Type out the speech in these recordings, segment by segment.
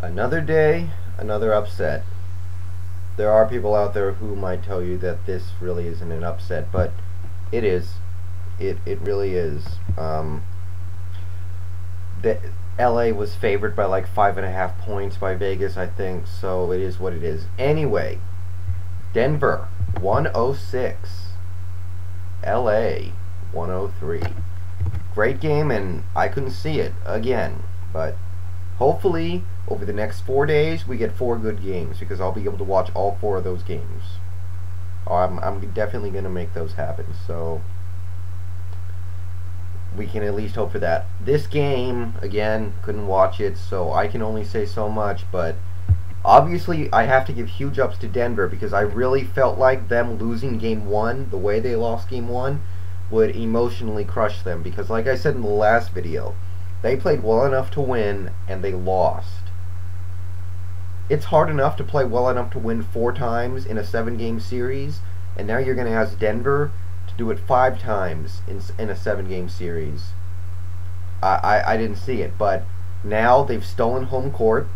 Another day, another upset. There are people out there who might tell you that this really isn't an upset, but it is. It really is. The LA was favored by like 5.5 points by Vegas, I think, so it is what it is. Anyway, Denver 106, LA 103. Great game, and I couldn't see it again, but hopefully over the next 4 days we get 4 good games, because I'll be able to watch all 4 of those games. I'm definitely going to make those happen, so we can at least hope for that. This game, again, couldn't watch it, so I can only say so much, but obviously I have to give huge ups to Denver, because I really felt like them losing game 1, the way they lost game 1, would emotionally crush them, because like I said in the last video, they played well enough to win, and they lost. It's hard enough to play well enough to win 4 times in a 7-game series, and now you're going to ask Denver to do it 5 times in a 7-game series. I didn't see it, but now they've stolen home court.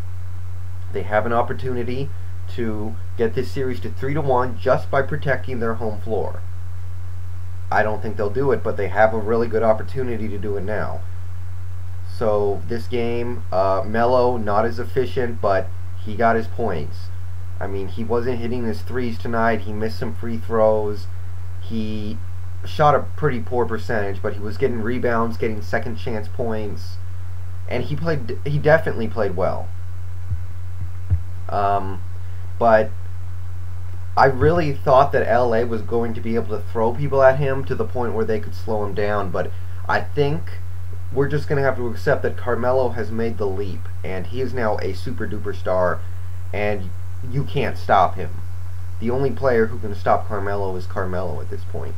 They have an opportunity to get this series to 3-1 just by protecting their home floor. I don't think they'll do it, but they have a really good opportunity to do it now. So this game, Melo, not as efficient, but he got his points. I mean, he wasn't hitting his threes tonight. He missed some free throws. He shot a pretty poor percentage, but he was getting rebounds, getting second chance points, and he definitely played well. But I really thought that LA was going to be able to throw people at him to the point where they could slow him down, but I think we're just going to have to accept that Carmelo has made the leap, and he is now a super duper star, and you can't stop him. The only player who can stop Carmelo is Carmelo at this point.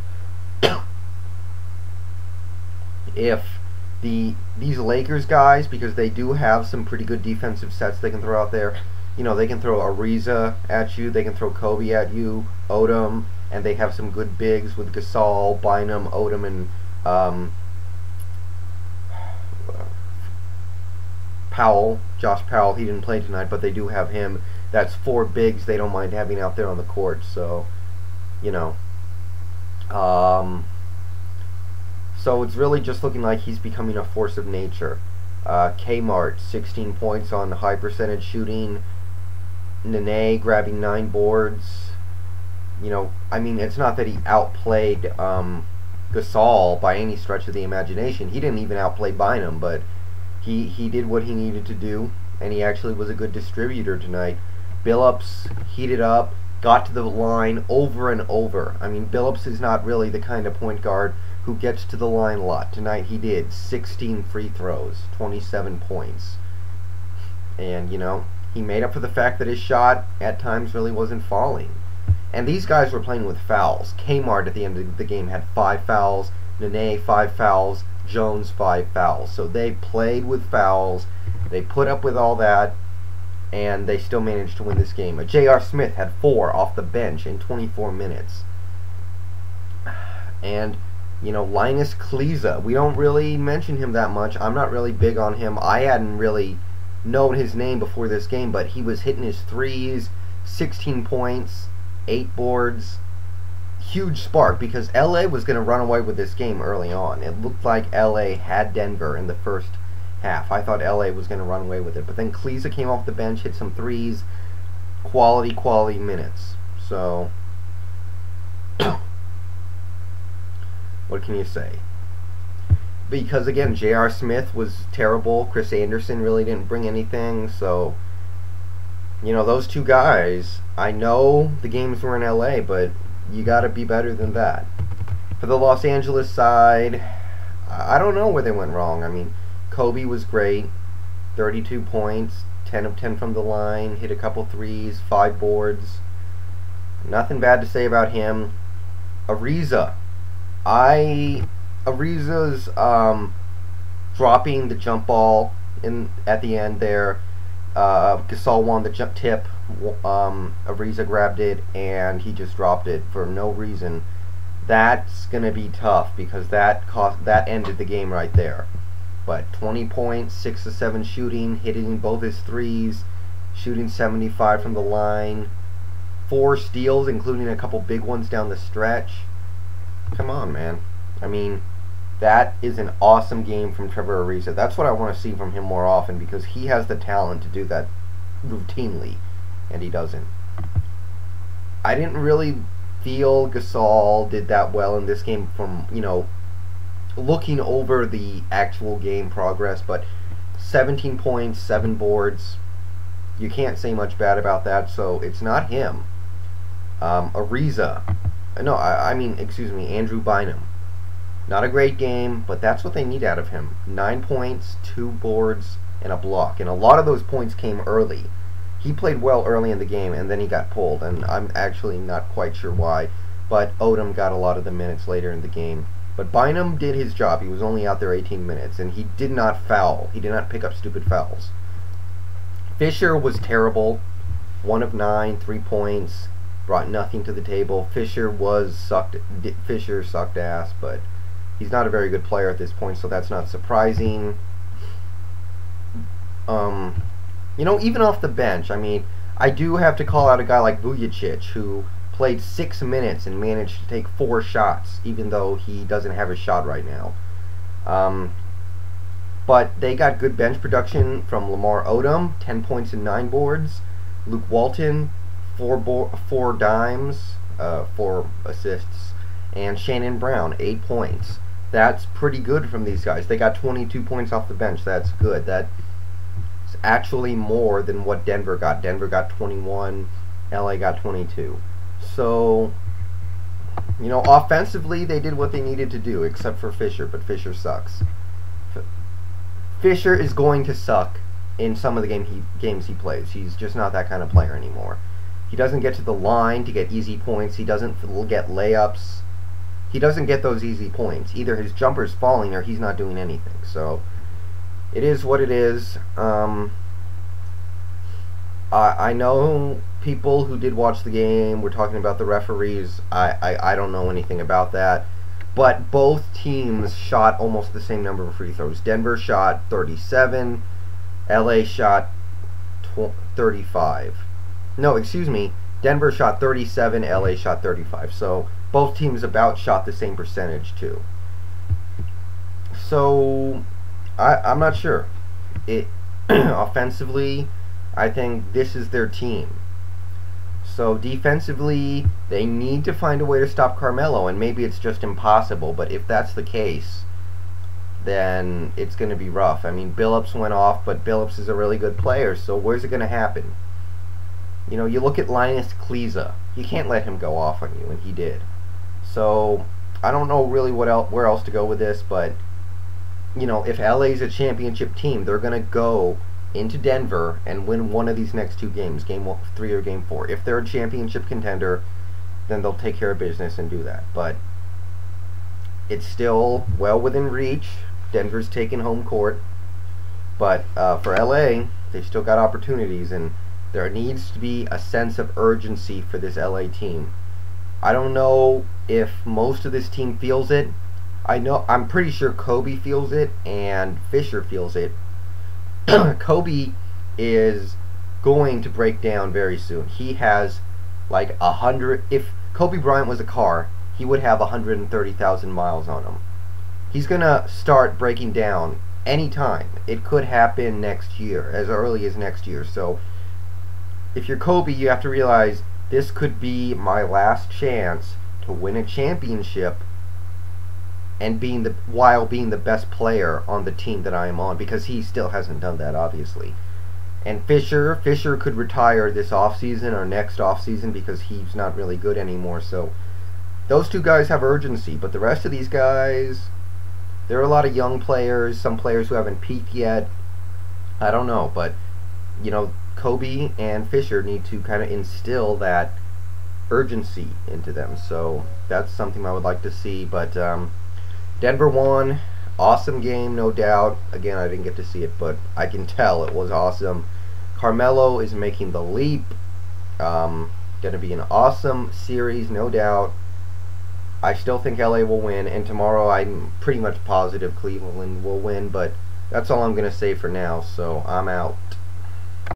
If these Lakers guys, because they do have some pretty good defensive sets they can throw out there, you know, they can throw Ariza at you, they can throw Kobe at you, Odom, and they have some good bigs with Gasol, Bynum, Odom, and Powell, Josh Powell. He didn't play tonight, but they do have him. That's 4 bigs they don't mind having out there on the court, so, you know. So it's really just looking like he's becoming a force of nature. Kmart, 16 points on high percentage shooting. Nene grabbing 9 boards. You know, I mean, it's not that he outplayed Gasol by any stretch of the imagination. He didn't even outplay Bynum, but he did what he needed to do, and he actually was a good distributor tonight. Billups heated up, got to the line over and over. I mean, Billups is not really the kind of point guard who gets to the line a lot. Tonight he did. 16 free throws, 27 points. And, you know, he made up for the fact that his shot at times really wasn't falling. And these guys were playing with fouls. Kmart at the end of the game had 5 fouls. Nene 5 fouls. Jones 5 fouls. So they played with fouls. They put up with all that, and they still managed to win this game. J.R. Smith had 4 off the bench in 24 minutes. And, you know, Linus Kliza, we don't really mention him that much. I'm not really big on him. I hadn't really known his name before this game, but he was hitting his threes, 16 points, 8 boards. Huge spark, because LA was going to run away with this game early on. It looked like LA had Denver in the first half. I thought LA was going to run away with it, but then Kliza came off the bench, hit some threes, quality minutes. So what can you say? Because again, J.R. Smith was terrible. Chris Anderson really didn't bring anything. So, you know, those 2 guys, I know the games were in LA, but you got to be better than that. For the Los Angeles side, I don't know where they went wrong. I mean, Kobe was great. 32 points, 10 of 10 from the line, hit a couple threes, 5 boards. Nothing bad to say about him. Ariza's dropping the jump ball at the end there. Gasol won the jump tip. Ariza grabbed it, and he just dropped it for no reason. That's gonna be tough, because that ended the game right there. But 20 points, 6 of 7 shooting, hitting both his threes. shooting 75 from the line, 4 steals, including a couple big ones down the stretch. Come on, man. I mean, that is an awesome game from Trevor Ariza. That's what I want to see from him more often, because he has the talent to do that routinely, and he doesn't. I didn't really feel Gasol did that well in this game from, looking over the actual game progress, but 17 points, 7 boards. You can't say much bad about that, so it's not him. Ariza. No, excuse me, Andrew Bynum. Not a great game, but that's what they need out of him. 9 points, 2 boards, and a block. And a lot of those points came early. He played well early in the game, and then he got pulled. And I'm actually not quite sure why. But Odom got a lot of the minutes later in the game. But Bynum did his job. He was only out there 18 minutes, and he did not foul. He did not pick up stupid fouls. Fisher was terrible. 1 of 9, 3 points. Brought nothing to the table. Fisher sucked ass, but he's not a very good player at this point, so that's not surprising. Even off the bench, I do have to call out a guy like Vujacic, who played 6 minutes and managed to take 4 shots, even though he doesn't have a shot right now. But they got good bench production from Lamar Odom, 10 points and 9 boards. Luke Walton, 4 dimes, 4 assists. And Shannon Brown, 8 points. That's pretty good from these guys. They got 22 points off the bench. That's good. That's actually more than what Denver got. Denver got 21. LA got 22. So, offensively, they did what they needed to do, except for Fisher, but Fisher sucks. Fisher is going to suck in some of the games he plays. He's just not that kind of player anymore. He doesn't get to the line to get easy points. He doesn't get layups. He doesn't get those easy points. Either his jumper's falling or he's not doing anything. So, it is what it is. I know people who did watch the game were talking about the referees. I don't know anything about that. But both teams shot almost the same number of free throws. Denver shot 37. LA shot 35. No, excuse me. Denver shot 37. LA shot 35. So both teams about shot the same percentage too. So I'm not sure. Offensively, I think this is their team. So defensively, they need to find a way to stop Carmelo, and maybe it's just impossible, but if that's the case, then it's going to be rough. Billups went off, but Billups is a really good player, so where's it going to happen? You look at Linus Kleza. You can't let him go off on you, and he did. So I don't know really where else to go with this, but if LA's a championship team, they're going to go into Denver and win one of these next 2 games, Game 3 or Game 4. If they're a championship contender, then they'll take care of business and do that. But it's still well within reach. Denver's taking home court. But for LA, they've still got opportunities, and there needs to be a sense of urgency for this LA team. I don't know if most of this team feels it. I'm pretty sure Kobe feels it and Fisher feels it. Kobe is going to break down very soon. He has like 100. If Kobe Bryant was a car, he would have 130,000 miles on him. He's gonna start breaking down anytime. It could happen next year, as early as next year. So if you're Kobe, you have to realize this could be my last chance to win a championship, and while being the best player on the team that I am on, because he still hasn't done that, obviously. And Fisher could retire this offseason or next offseason because he's not really good anymore. So those 2 guys have urgency, but the rest of these guys, there are a lot of young players, some players who haven't peaked yet. I don't know, but Kobe and Fisher need to kind of instill that urgency into them. So that's something I would like to see. But Denver won. Awesome game, no doubt. Again, I didn't get to see it, but I can tell it was awesome. Carmelo is making the leap. Going to be an awesome series, no doubt. I still think LA will win, and tomorrow I'm pretty much positive Cleveland will win, but that's all I'm going to say for now, so I'm out.